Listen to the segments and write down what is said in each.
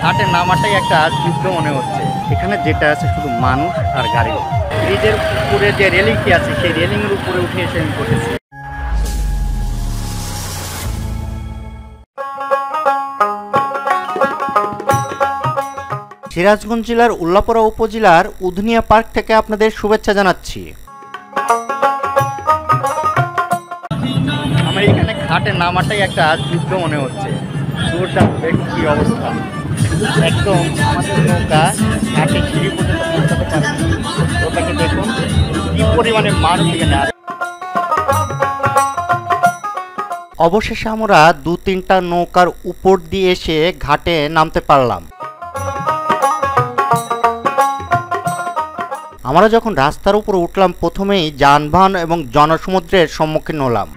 ঘাটে নামাটাই একটা যুদ্ধ মনে হচ্ছে। এখানে যেটা আছে শুধু মানুষ আর গাড়ি। ব্রিজের উপরে যে রেলিংটি আছে সেই রেলিংয়ের উপরে উঠে এসে আমি বসেছি। সিরাজগঞ্জ জেলার উল্লাপাড়া উপজেলার উধনিয়া পার্ক থেকে আপনাদের শুভেচ্ছা জানাচ্ছি। আমার এখানে ঘাটে নামাটাই একটা যুদ্ধ মনে হচ্ছে। দুর্দান্ত কি অবস্থা, একদম আমাদের নৌকা ঘাটে সিঁড়ি পর্যন্ত পৌঁছাতে পারে। ওটাকে দেখুন কি পরিমাণে মানুষ এখানে। অবশেষে আমরা 2-3টা নৌকার উপর দিয়ে এসে ঘাটে নামতে পারলাম। আমরা যখন রাস্তার উপর উঠলাম প্রথমেই যানবাহন এবং জনসমুদ্রের সম্মুখীন হলাম।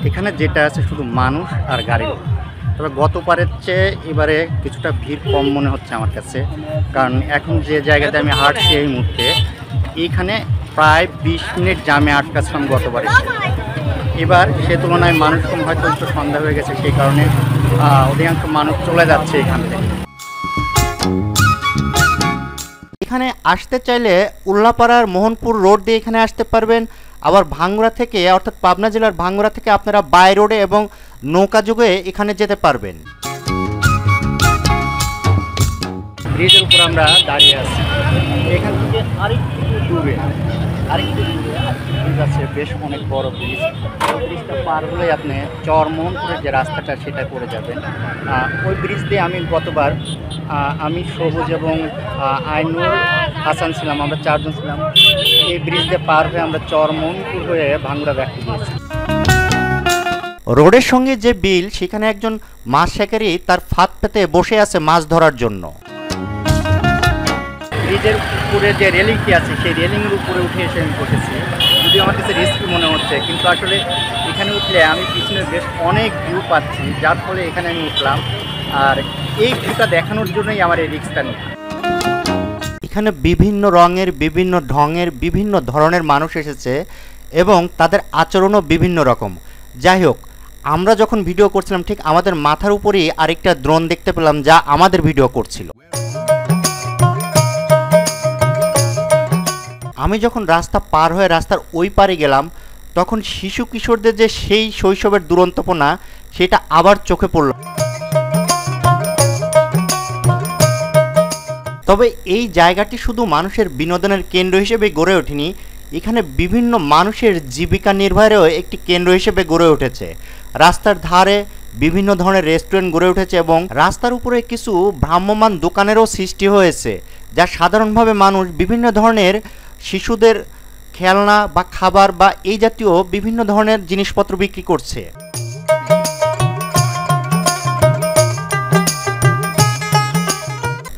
এখানে যেটা আছে শুধু মানুষ আর গাড়ি। তবে গতবারের চেয়ে এবারে কিছুটা ভিড় কম মনে হচ্ছে আমার কাছে, কারণ এখন যে জায়গাতে আমি হাঁটছি এই মুহূর্তে এইখানে প্রায় 20 মিনিট জামে আটকাছিলাম গতবারে। এবার সে তুলনায় মানুষ কম, হয়তো একটু সন্ধ্যা হয়ে গেছে সেই কারণে অধিকাংশ মানুষ চলে যাচ্ছে এখান থেকে। এখানে আসতে চাইলে উল্লাপাড়ার মোহনপুর রোড দিয়ে এখানে আসতে পারবেন। আবার ভাঙ্গুড়া থেকে অর্থাৎ পাবনা জেলার ভাঙ্গুড়া থেকে আপনারা বাই রোডে এবং নৌকা যুগে এখানে যেতে পারবেন। ব্রিজের উপর আমরা দাঁড়িয়ে আছি। এখান থেকে আরেকটু দূরে ব্রিজ আছে, বেশ অনেক বড় ব্রিজ। ব্রিজটা পার হলে আপনি চরমোহনপুরের যে রাস্তাটা সেটা করে যাবেন। ওই ব্রিজ দিয়ে আমি গতবার আমি সবুজ এবং আইনুল হাসান ছিলাম, আমরা 4 জন ছিলাম। এই ব্রিজ দিয়ে পার হয়ে আমরা চরমোহনপুর হয়ে ভাঙ্গুড়া ব্যাক গিয়েছি। রোডের সঙ্গে যে বিল, সেখানে একজন মাছ শিকারী তার ফাঁদ পেতে বসে আছে মাছ ধরার জন্য। ব্রিজের উপরে যে রেলিংটি আছে সেই রেলিংয়ের উপরে উঠে এসে আমি বসেছি। যদিও আমার কাছে রিস্কি মনে হচ্ছে, কিন্তু আসলে এখানে উঠলে আমি পিছনে বেশ অনেক ভিউ পাচ্ছি, যার ফলে এখানে আমি উঠলাম। আর এই ভিউটা দেখানোর জন্যই আমার এই রিস্কটা নিই। এখানে বিভিন্ন রঙের, বিভিন্ন ঢঙের, বিভিন্ন ধরনের মানুষ এসেছে এবং তাদের আচরণও বিভিন্ন রকম। যাই হোক, আমরা যখন ভিডিও করছিলাম ঠিক আমাদের মাথার উপরেই আরেকটা ড্রোন দেখতে পেলাম যা আমাদের ভিডিও করছিল। আমি যখন রাস্তা পার হয়ে রাস্তার ওই পারে গেলাম তখন শিশু কিশোরদের যে সেই শৈশবের দুরন্তপনা সেটা আবার চোখে পড়ল। তবে এই জায়গাটি শুধু মানুষের বিনোদনের কেন্দ্র হিসেবে গড়ে ওঠেনি, এখানে বিভিন্ন মানুষের জীবিকা নির্বাহেরও একটি কেন্দ্র হিসেবে গড়ে উঠেছে। রাস্তার ধারে বিভিন্ন ধরনের রেস্টুরেন্ট গড়ে উঠেছে এবং রাস্তার উপরে কিছু ভ্রাম্যমাণ দোকানেরও সৃষ্টি হয়েছে, যা সাধারণভাবে মানুষ বিভিন্ন ধরনের শিশুদের খেলনা বা খাবার বা এই জাতীয় বিভিন্ন ধরনের জিনিসপত্র বিক্রি করছে।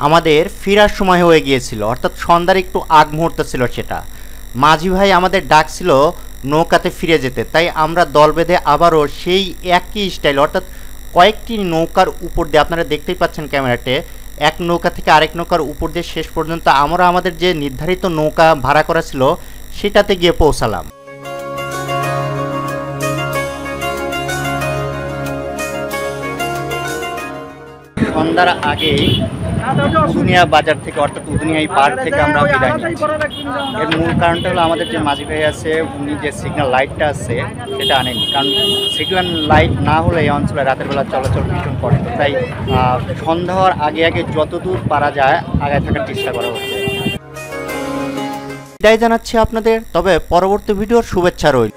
আমাদের ফেরার সময় হয়ে গিয়েছিল, অর্থাৎ সন্ধ্যার একটু আগ মুহূর্ত ছিল সেটা। মাঝি ভাই আমাদের ডাকছিল নৌকাতে ফিরে যেতে, তাই আমরা দল বেঁধে আবারও সেই একই স্টাইল অর্থাৎ কয়েকটি নৌকার উপর দিয়ে, আপনারা দেখতেই পাচ্ছেন ক্যামেরাতে, এক নৌকা থেকে আরেক নৌকার উপর দিয়ে শেষ পর্যন্ত আমরা আমাদের যে নির্ধারিত নৌকা ভাড়া করা ছিল সেটাতে গিয়ে পৌঁছালাম। সন্ধ্যার আগে উদুনিয়া বাজার থেকে অর্থাৎ উদুনিয়া পার্ক থেকে আমরা বিদায় নিচ্ছি। এর মূল কারণটা হলো আমাদের যে মাঝি ভাই আছে উনি যে সিগন্যাল লাইটটা আছে সেটা আনেনি, কারণ সিগন্যাল লাইট না হলে এই অঞ্চলে রাতের বেলা চলাচল ভীষণ করে, তাই সন্ধ্যা হওয়ার আগে আগে যতদূর পারা যায় আগায় থাকার চেষ্টা করা হচ্ছে। বিদায় জানাচ্ছি আপনাদের, তবে পরবর্তী ভিডিওর শুভেচ্ছা রইল।